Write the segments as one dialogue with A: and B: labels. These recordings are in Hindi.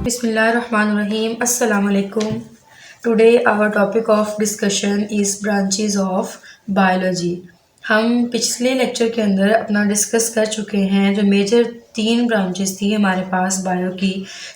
A: Bismillahirrahmanirrahim. Assalamu alaikum. Today our topic of discussion is branches of biology. हम पिछले लेक्चर के अंदर अपना डिस्कस कर चुके हैं जो मेजर 3 ब्रांचेस थी हमारे पास बायो की,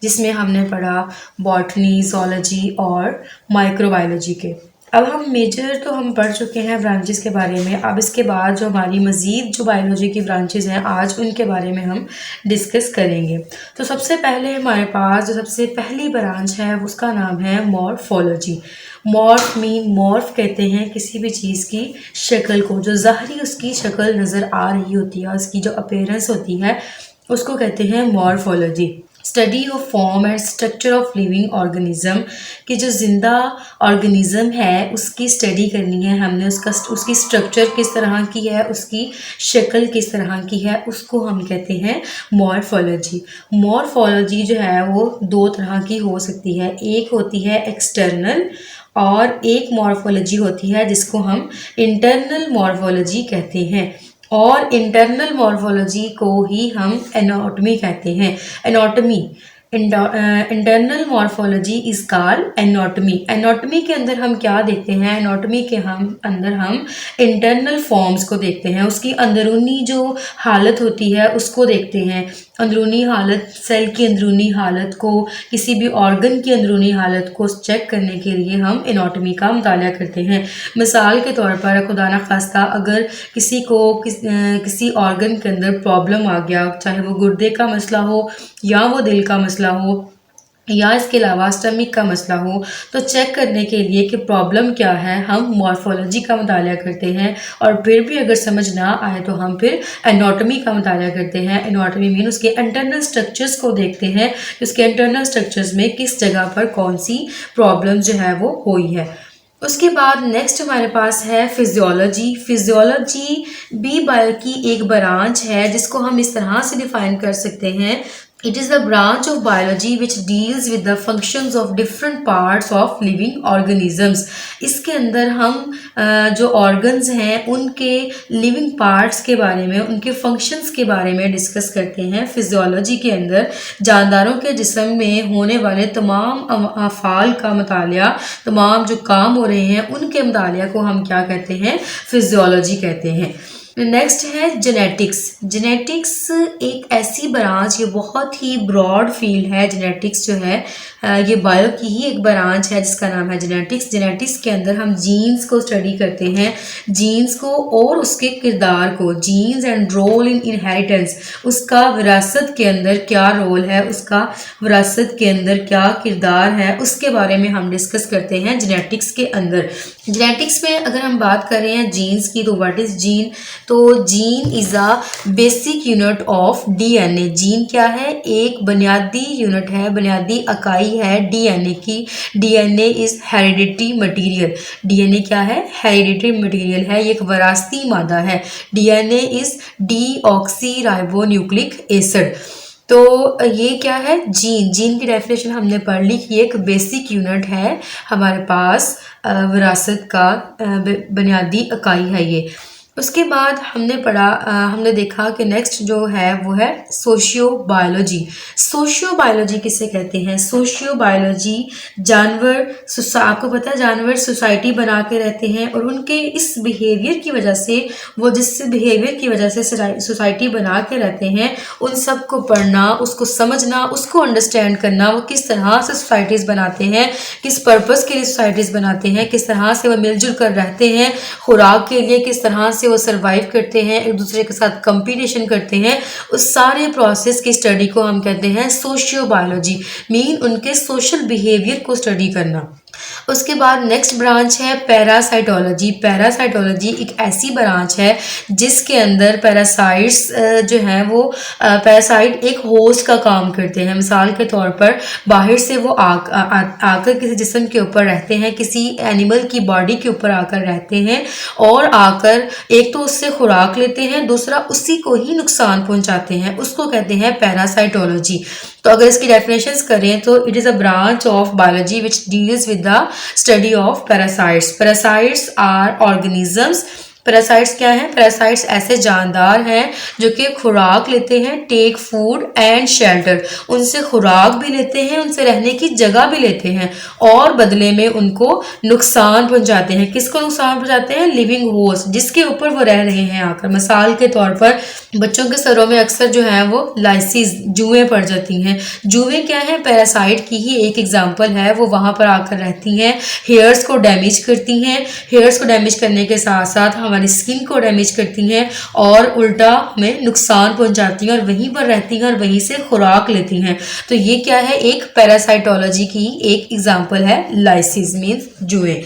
A: जिसमें हमने पढ़ा बॉटनी, zoology और माइक्रोबायोलॉजी के। अब हम मेजर तो हम पढ़ चुके हैं ब्रांचेस के बारे में। अब इसके बाद जो हमारी मज़ीद जो बायोलॉजी की ब्रांचेस हैं आज उनके बारे में हम डिस्कस करेंगे। तो सबसे पहले हमारे पास जो सबसे पहली ब्रांच है उसका नाम है मॉर्फोलॉजी। मॉर्फ कहते हैं किसी भी चीज़ की शक्ल को, जो ज़ाहरी उसकी शक्ल नज़र आ रही होती है, उसकी जो अपीयरेंस होती है उसको कहते हैं morphology. Study of form and structure of living organism, कि जो ज़िंदा ऑर्गेनिज्म है उसकी स्टडी करनी है हमने, उसकी स्ट्रक्चर किस तरह की है, उसकी शक्ल किस तरह की है, उसको हम कहते हैं मॉर्फोलॉजी। मॉर्फोलॉजी जो है वो 2 तरह की हो सकती है, एक होती है एक्सटर्नल और एक मॉर्फोलॉजी होती है जिसको हम इंटरनल मॉर्फोलॉजी कहते हैं। और इंटरनल मॉर्फोलॉजी को ही हम एनाटॉमी कहते हैं। Anatomy internal morphology is called anatomy. Anatomy के अंदर हम क्या देखते हैं? एनाटॉमी के अंदर हम इंटरनल फॉर्म्स को देखते हैं, उसकी अंदरूनी जो हालत होती है उसको देखते हैं। अंदरूनी हालत, सेल की अंदरूनी हालत को, किसी भी ऑर्गन की अंदरूनी हालत को चेक करने के लिए हम एनाटॉमी का मुताला करते हैं। मिसाल के तौर पर खुदा न खास्ता अगर किसी को किसी ऑर्गन के अंदर प्रॉब्लम आ गया, चाहे वो गुर्दे का मसला हो या वो दिल का मसला हो या इसके अलावा स्टमक का मसला हो, तो चेक करने के लिए कि प्रॉब्लम क्या है हम मॉर्फोलॉजी का मुताला करते हैं। और फिर भी अगर समझ ना आए तो हम फिर एनाटॉमी का मुताला करते हैं। एनाटॉमी मीन उसके इंटरनल स्ट्रक्चर्स को देखते हैं, उसके इंटरनल स्ट्रक्चर्स में किस जगह पर कौन सी प्रॉब्लम जो है वो हुई है। उसके बाद नेक्स्ट हमारे पास है फिजियोलॉजी। फिजियोलॉजी भी बायो की एक ब्रांच है जिसको हम इस तरह से डिफाइन कर सकते हैं, it is the branch of biology which deals with the functions of different parts of living organisms. इसके अंदर हम जो ऑर्गन्स हैं उनके लिविंग पार्ट्स के बारे में, उनके फंक्शंस के बारे में डिस्कस करते हैं। फिजियोलॉजी के अंदर जानदारों के जिस्म में होने वाले तमाम अफ़ाल का मुतालिया, तमाम जो काम हो रहे हैं उनके मुतालिया को हम क्या कहते हैं? फिजियोलॉजी कहते हैं। नेक्स्ट है जेनेटिक्स। जेनेटिक्स एक ऐसी ब्रांच, ये बहुत ही ब्रॉड फील्ड है। जेनेटिक्स जो है ये बायो की ही एक ब्रांच है जिसका नाम है जेनेटिक्स। जेनेटिक्स के अंदर हम जीन्स को स्टडी करते हैं, जीन्स को और उसके किरदार को, genes and role in inheritance, उसका विरासत के अंदर क्या रोल है, उसका विरासत के अंदर क्या किरदार है, उसके बारे में हम डिस्कस करते हैं जेनेटिक्स के अंदर। जेनेटिक्स में अगर हम बात कर रहे हैं जीन्स की, तो व्हाट इज़ जीन? तो gene is a basic unit of DNA. Gene क्या है? एक बुनियादी यूनिट है, बुनियादी इकाई है डीएनए की। DNA is hereditary material. DNA क्या है? हेरिडिटरी मटेरियल है, ये एक विरासती मादा है। DNA is deoxy ribonucleic acid. तो ये क्या है? जीन। जीन की डेफिनेशन हमने पढ़ ली कि एक बेसिक यूनिट है हमारे पास, विरासत का बुनियादी इकाई है ये। उसके बाद हमने पढ़ा, हमने देखा कि नेक्स्ट जो है वो है सोशियो बायोलॉजी। सोशियो बायोलॉजी किसे कहते हैं? सोशियो बायोलॉजी जानवर, आपको पता है जानवर सोसाइटी बना के रहते हैं और उनके इस बिहेवियर की वजह से, वो जिस बिहेवियर की वजह से सोसाइटी बना के रहते हैं, उन सब को पढ़ना, उसको समझना, उसको अंडरस्टैंड करना, वो किस तरह से सोसाइटीज़ बनाते हैं, किस पर्पज़ के लिए सोसाइटीज़ बनाते हैं, किस तरह से वो मिलजुल कर रहते हैं, खुराक के लिए किस तरह से वो सरवाइव करते हैं, एक दूसरे के साथ कंपटीशन करते हैं, उस सारे प्रोसेस की स्टडी को हम कहते हैं सोशियो बायोलॉजी। मीन उनके सोशल बिहेवियर को स्टडी करना। उसके बाद नेक्स्ट ब्रांच है पैरासाइटोलॉजी। पैरासाइटोलॉजी एक ऐसी ब्रांच है जिसके अंदर पैरासाइट्स जो हैं वो पैरासाइट एक होस्ट का काम करते हैं। मिसाल के तौर पर बाहर से वो आकर किसी जिस्म के ऊपर रहते हैं, किसी एनिमल की बॉडी के ऊपर आकर रहते हैं और आकर एक तो उससे खुराक लेते हैं, दूसरा उसी को ही नुकसान पहुंचाते हैं, उसको कहते हैं पैरासाइटोलॉजी। तो अगर इसकी डेफिनेशंस करें तो it is a branch of biology which deals with the study of parasites. Parasites are organisms parasites क्या हैं? पैरासाइट्स ऐसे जानदार हैं जो कि खुराक लेते हैं, टेक फूड एंड शेल्टर, उनसे खुराक भी लेते हैं, उनसे रहने की जगह भी लेते हैं और बदले में उनको नुकसान पहुंचाते हैं। किसको नुकसान पहुंचाते हैं? लिविंग होस्ट, जिसके ऊपर वो रह रहे हैं आकर। मिसाल के तौर पर बच्चों के सरों में अक्सर जो है वो लाइसिस, जुएं पड़ जाती हैं। जुएं क्या है? पैरासाइट की ही एक एग्जाम्पल है, वो वहाँ पर आकर रहती हैं, हेयर्स को डैमेज करती हैं, हेयर्स को डैमेज करने के साथ साथ हमारी स्किन को डैमेज करती हैं और उल्टा हमें नुकसान पहुंचाती हैं और वहीं पर रहती हैं और वहीं से खुराक लेती हैं। तो ये क्या है? एक पैरासाइटोलॉजी की एक एग्जाम्पल है लाइसिस मीन्स जुए।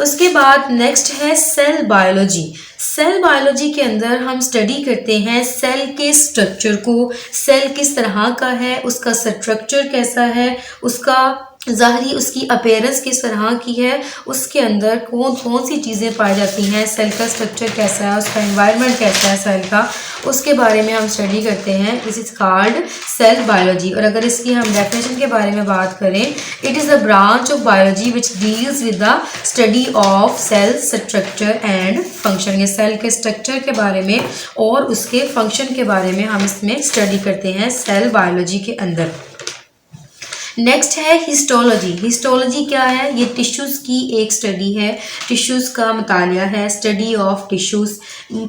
A: उसके बाद नेक्स्ट है सेल बायोलॉजी। सेल बायोलॉजी के अंदर हम स्टडी करते हैं सेल के स्ट्रक्चर को, सेल किस तरह का है, उसका स्ट्रक्चर कैसा है, उसका ज़ाहरी उसकी अपीयरेंस किस तरह की है, उसके अंदर कौन कौन सी चीज़ें पाई जाती हैं, सेल का स्ट्रक्चर कैसा है, उसका एनवायरनमेंट कैसा है सेल का, उसके बारे में हम स्टडी करते हैं। This is called cell biology. और अगर इसकी हम डेफिनेशन के बारे में बात करें, it is a branch of biology which deals with the study of cell structure and function. ये सेल के स्ट्रक्चर के बारे में और उसके फंक्शन के बारे में हम इसमें स्टडी करते हैं सेल बायोलॉजी के अंदर। नेक्स्ट है हिस्टोलॉजी। हिस्टोलॉजी क्या है? ये टिश्यूज़ की एक स्टडी है, टिश्यूज़ का मुतालिया है, स्टडी ऑफ टिश्यूज़।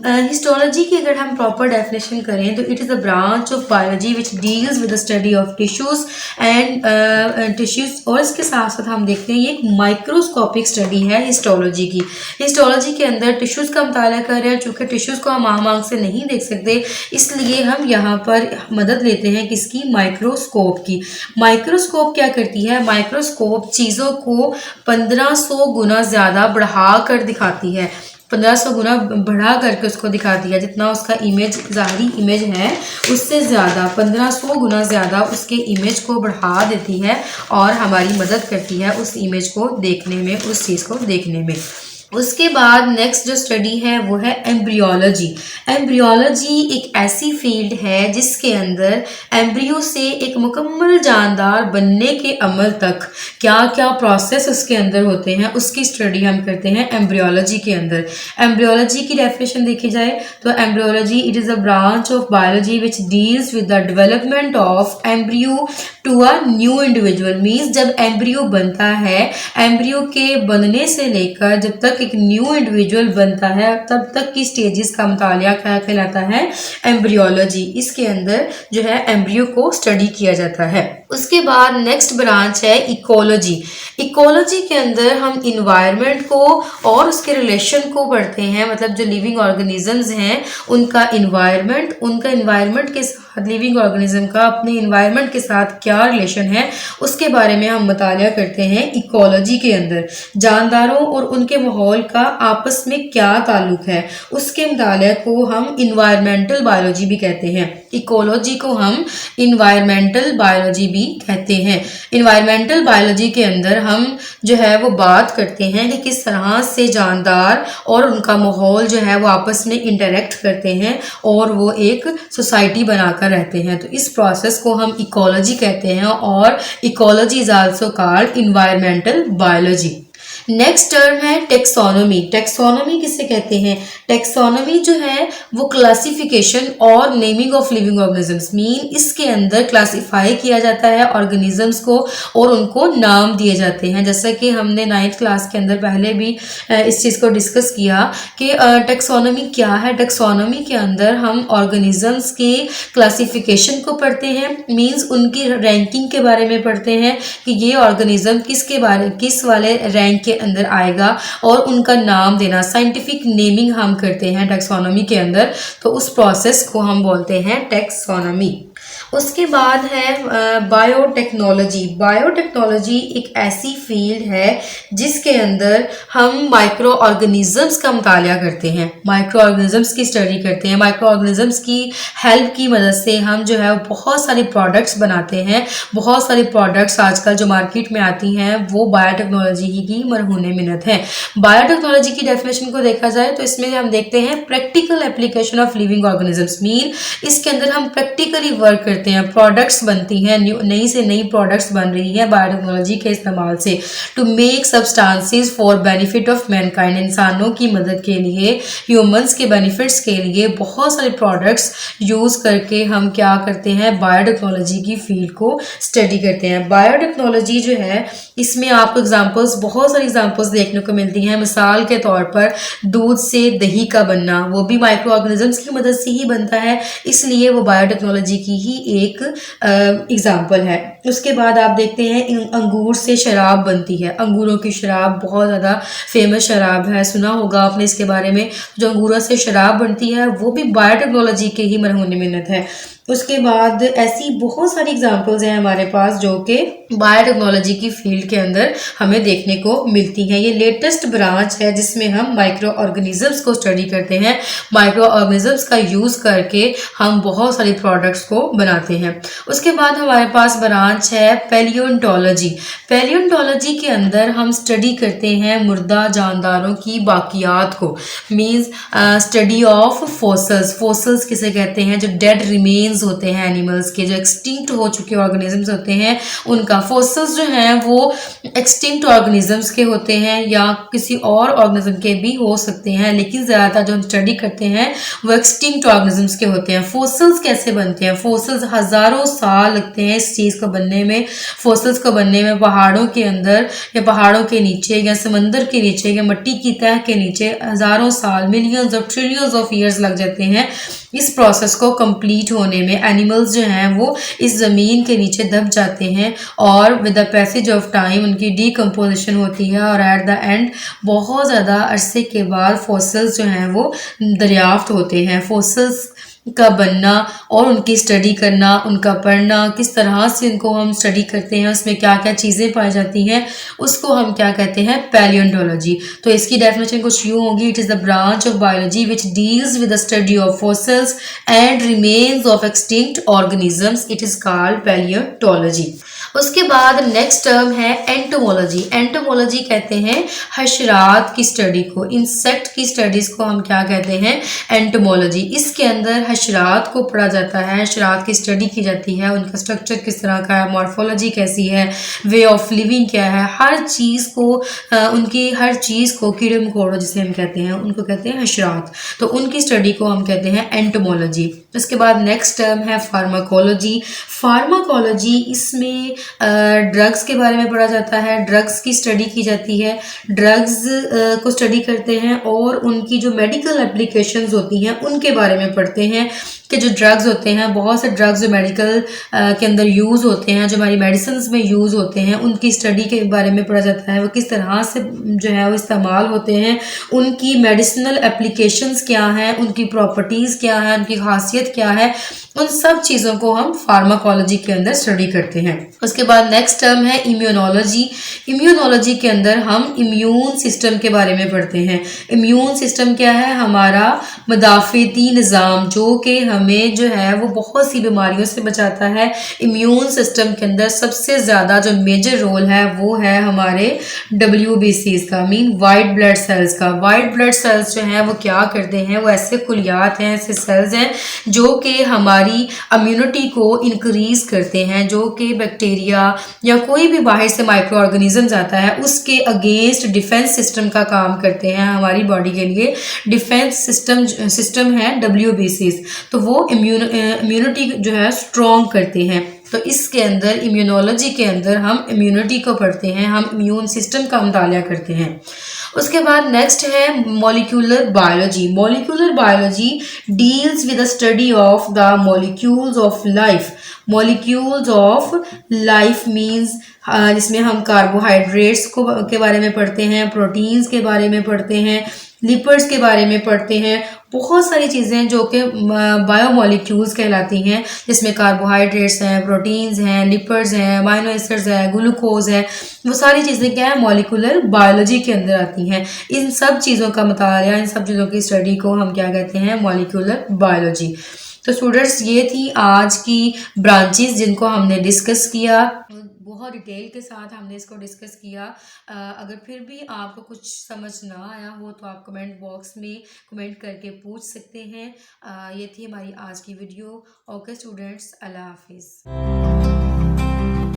A: हिस्टोलॉजी की अगर हम प्रॉपर डेफिनेशन करें तो it is a branch of biology which deals with the study of tissues and tissues. और इसके साथ साथ हम देखते हैं ये एक माइक्रोस्कोपिक स्टडी है हिस्टोलॉजी की। हिस्टोलॉजी के अंदर टिश्यूज़ का मुताला कर रहे हैं, चूँकि टिश्यूज़ को हम आम आंख से नहीं देख सकते, इसलिए हम यहाँ पर मदद लेते हैं किसकी? माइक्रोस्कोप की। माइक्रोस्कोप क्या करती है? माइक्रोस्कोप चीज़ों को 1500 गुना ज़्यादा बढ़ा कर दिखाती है, 1500 गुना बढ़ा करके उसको दिखाती है। जितना उसका इमेज, ज़ाहरी इमेज है, उससे ज़्यादा 1500 गुना ज़्यादा उसके इमेज को बढ़ा देती है और हमारी मदद करती है उस इमेज को देखने में, उस चीज़ को देखने में। उसके बाद नेक्स्ट जो स्टडी है वो है एम्ब्रियोलॉजी। एम्ब्रियोलॉजी एक ऐसी फील्ड है जिसके अंदर एम्ब्रियो से एक मुकम्मल जानदार बनने के अमल तक क्या क्या प्रोसेस उसके अंदर होते हैं, उसकी स्टडी हम करते हैं एम्ब्रियोलॉजी के अंदर। एम्ब्रियोलॉजी की डेफिनेशन देखी जाए तो embryology it is a branch of biology which deals with the development of embryo to a new individual. Means जब एम्ब्रियो बनता है, एम्ब्रियो के बनने से लेकर जब तक एक न्यू इंडिविजुअल बनता है तब तक की स्टेजेस का मुतालिया क्या कहलाता है? एम्ब्रियोलॉजी। इसके अंदर जो है एम्ब्रियो को स्टडी किया जाता है। उसके बाद नेक्स्ट ब्रांच है इकोलॉजी। इकोलॉजी के अंदर हम इन्वायरमेंट को और उसके रिलेशन को पढ़ते हैं, मतलब जो लिविंग ऑर्गेनिजम्स हैं उनका इन्वायरमेंट के साथ, लिविंग ऑर्गेनिज्म का अपने इन्वायरमेंट के साथ क्या रिलेशन है उसके बारे में हम मुतालिया करते हैं इकोलॉजी के अंदर। जानदारों और उनके माहौल का आपस में क्या ताल्लुक है, उसके मुतालिया को हम इन्वायरमेंटल बायोलॉजी भी कहते हैं। इकोलॉजी को हम इन्वायरमेंटल बायोलॉजी भी कहते हैं। इन्वायरमेंटल बायोलॉजी के अंदर हम जो है वो बात करते हैं कि किस तरह से जानदार और उनका माहौल जो है वो आपस में इंटरेक्ट करते हैं और वो एक सोसाइटी बनाकर रहते हैं। तो इस प्रोसेस को हम इकोलॉजी कहते हैं और ecology is also called environmental biology. Next term है टेक्सोनोमी। टेक्सोनोमी किसे कहते हैं? टेक्सोनोमी जो है वो क्लासिफिकेशन और naming of living organisms, mean इसके अंदर क्लासिफाई किया जाता है ऑर्गेनिजम्स को और उनको नाम दिए जाते हैं। जैसा कि हमने 9th क्लास के अंदर पहले भी इस चीज़ को डिस्कस किया कि टेक्सोनोमी क्या है। टेक्सोनोमी के अंदर हम ऑर्गेनिजम्स के क्लासिफिकेशन को पढ़ते हैं, मीन्स उनकी रैंकिंग के बारे में पढ़ते हैं कि ये ऑर्गेनिज्म किस वाले रैंक के अंदर आएगा और उनका नाम देना, साइंटिफिक नेमिंग हम करते हैं टेक्सोनोमी के अंदर। तो उस प्रोसेस को हम बोलते हैं टेक्सोनोमी। उसके बाद है बायोटेक्नोलॉजी। बायोटेक्नोलॉजी एक ऐसी फील्ड है जिसके अंदर हम माइक्रो ऑर्गेनिजम्स का मुतालिया करते हैं, माइक्रो ऑर्गेनिजम्स की स्टडी करते हैं। माइक्रो ऑर्गेनिजम्स की हेल्प की मदद से हम जो है बहुत सारे प्रोडक्ट्स बनाते हैं। बहुत सारे प्रोडक्ट्स आजकल जो मार्केट में आती हैं वो बायोटेक्नोलॉजी की मरहूने मिन्नत है। बायोटेक्नोलॉजी की डेफिनेशन को देखा जाए तो इसमें हम देखते हैं practical application of living organisms, mean इसके अंदर हम प्रैक्टिकली वर्क करते हैं, प्रोडक्ट्स बनती हैं, नई से नई प्रोडक्ट्स बन रही हैं बायोटेक्नोलॉजी के इस्तेमाल से, to make substances for benefit of mankind, इंसानों की मदद के लिए, ह्यूमंस के बेनिफिट्स के लिए बहुत सारे प्रोडक्ट्स यूज़ करके हम क्या करते हैं, बायोटेक्नोलॉजी की फील्ड को स्टडी करते हैं। बायोटेक्नोलॉजी जो है इसमें आपको बहुत सारी एग्जांपल्स देखने को मिलती हैं। मिसाल के तौर पर दूध से दही का बनना, वो भी माइक्रो ऑर्गेनिजम्स की मदद से ही बनता है, इसलिए वो बायोटेक्नोलॉजी की ही एक एग्जांपल है। उसके बाद आप देखते हैं अंगूर से शराब बनती है, अंगूरों की शराब बहुत ज़्यादा फेमस शराब है, सुना होगा आपने इसके बारे में। जो अंगूरों से शराब बनती है वो भी बायोटेक्नोलॉजी के ही मरहून मिन्नत है। उसके बाद ऐसी बहुत सारी एग्जांपल्स हैं हमारे पास जो कि बायोटेक्नोलॉजी की फील्ड के अंदर हमें देखने को मिलती हैं। ये लेटेस्ट ब्रांच है जिसमें हम माइक्रो ऑर्गेनिजम्स को स्टडी करते हैं। माइक्रो ऑर्गेनिजम्स का यूज़ करके हम बहुत सारी प्रोडक्ट्स को बनाते हैं। उसके बाद हमारे पास ब्रांच है पैलियोंटोलॉजी। पैलियोंटोलॉजी के अंदर हम स्टडी करते हैं मुर्दा जानदारों की बाकियात को, means study of fossils. Fossils किसे कहते हैं, जो डेड रिमेन्स होते हैं एनिमल्स के, जो एक्सटिंक्ट हो चुके ऑर्गेनिजम्स होते हैं उनका। फोसिल्स जो हैं वो एक्सटिंक्ट ऑर्गेनिजम्स के होते हैं या किसी और ऑर्गेनिज्म के भी हो सकते हैं, लेकिन ज़्यादातर जो हम स्टडी करते हैं वो एक्सटिंक्ट ऑर्गेनिजम्स के होते हैं। फोसिल्स कैसे बनते हैं, फोसिल्स हज़ारों साल लगते हैं इस चीज़ को बनने में। फोसिल्स को बनने में पहाड़ों के अंदर या पहाड़ों के नीचे या समंदर के नीचे या मिट्टी की तह के नीचे हज़ारों साल, मिलियंस और ट्रिलियंस ऑफ ईयर्स लग जाते हैं इस प्रोसेस को कंप्लीट होने में। एनिमल्स जो हैं वो इस ज़मीन के नीचे दब जाते हैं और with the passage of time उनकी डीकम्पोजिशन होती है और एट द एंड बहुत ज़्यादा अरसे के बाद फॉसिल्स जो हैं वो दरियाफ्त होते हैं। फॉसिल्स का बनना और उनकी स्टडी करना, उनका पढ़ना, किस तरह से उनको हम स्टडी करते हैं, उसमें क्या क्या चीज़ें पाई जाती हैं, उसको हम क्या कहते हैं, पैलियोंटोलॉजी। तो इसकी डेफिनेशन कुछ यूँ होगी, it is the branch of biology which deals with the study of fossils and remains of extinct organisms, it is called palaeontology. उसके बाद नेक्स्ट टर्म है एंटोमोलॉजी। एंटोमोलॉजी कहते हैं हशरात की स्टडी को, इंसेक्ट की स्टडीज़ को हम क्या कहते हैं, एंटोमोलॉजी। इसके अंदर हशरात को पढ़ा जाता है, हशरात की स्टडी की जाती है, उनका स्ट्रक्चर किस तरह का है, मॉर्फोलॉजी कैसी है, वे ऑफ लिविंग क्या है, हर चीज़ को उनकी हर चीज़ को, कीड़े मकोड़ों जिसे हम कहते हैं उनको कहते हैं हशरात, तो उनकी स्टडी को हम कहते हैं एंटोमोलॉजी। उसके बाद नेक्स्ट टर्म है फार्माकोलॉजी। फार्माकोलॉजी इसमें ड्रग्स के बारे में पढ़ा जाता है, ड्रग्स की स्टडी की जाती है, ड्रग्स को स्टडी करते हैं और उनकी जो मेडिकल एप्लीकेशंस होती हैं उनके बारे में पढ़ते हैं कि जो ड्रग्स होते हैं, बहुत से ड्रग्स जो मेडिकल के अंदर यूज़ होते हैं, जो हमारी मेडिसिन्स में यूज़ होते हैं, उनकी स्टडी के बारे में पढ़ा जाता है। वो किस तरह से जो है वो इस्तेमाल होते हैं, उनकी मेडिसिनल एप्लीकेशंस क्या हैं, उनकी प्रॉपर्टीज़ क्या हैं, उनकी खासियत क्या है, उन सब चीज़ों को हम फार्माकोलॉजी के अंदर स्टडी करते हैं। उसके बाद नेक्स्ट टर्म है इम्यूनोलॉजी। इम्यूनोलॉजी के अंदर हम इम्यून सिस्टम के बारे में पढ़ते हैं। इम्यून सिस्टम क्या है, हमारा मदाफ़ती निज़ाम जो कि हमें जो है वो बहुत सी बीमारियों से बचाता है। इम्यून सिस्टम के अंदर सबसे ज़्यादा जो मेजर रोल है वो है हमारे WBCs का, मीन वाइट ब्लड सेल्स का। वाइट ब्लड सेल्स जो हैं वो क्या करते हैं, वो ऐसे कुलियात हैं, ऐसे सेल्स हैं जो कि हमारी इम्यूनिटी को इंक्रीज करते हैं, जो कि बैक्टीरिया या कोई भी बाहर से माइक्रो ऑर्गेनिजम्स आता है उसके अगेंस्ट डिफेंस सिस्टम का काम करते हैं। हमारी बॉडी के लिए डिफेंस सिस्टम है WBCs, तो वो इम्यूनिटी जो है स्ट्रॉन्ग करते हैं। तो इसके अंदर इम्यूनोलॉजी के अंदर हम इम्यूनिटी को पढ़ते हैं, हम इम्यून सिस्टम का मुतालिया करते हैं। उसके बाद नेक्स्ट है molecular biology. Molecular biology deals with the study of the molecules of life. Molecules of life means जिसमें हम कार्बोहाइड्रेट्स के बारे में पढ़ते हैं, प्रोटीन्स के बारे में पढ़ते हैं, लिपिड्स के बारे में पढ़ते हैं, बहुत सारी चीज़ें जो कि बायोमोलिक्यूल्स कहलाती हैं, जिसमें कार्बोहाइड्रेट्स हैं, प्रोटीन्स हैं, लिपिड्स हैं, अमाइनो एसिड्स हैं, ग्लूकोज है, वो सारी चीज़ें क्या है, मॉलिक्यूलर बायोलॉजी के अंदर आती हैं। इन सब चीज़ों का मुतालिया, इन सब चीज़ों की स्टडी को हम क्या कहते हैं, मॉलिक्यूलर बायोलॉजी। तो स्टूडेंट्स ये थी आज की ब्रांचेस जिनको हमने डिस्कस किया। बहुत डिटेल के साथ हमने इसको डिस्कस किया। अगर फिर भी आपको कुछ समझ ना आया हो तो आप कमेंट बॉक्स में कमेंट करके पूछ सकते हैं। ये थी हमारी आज की वीडियो। ओके स्टूडेंट्स, अल्लाह हाफिज़।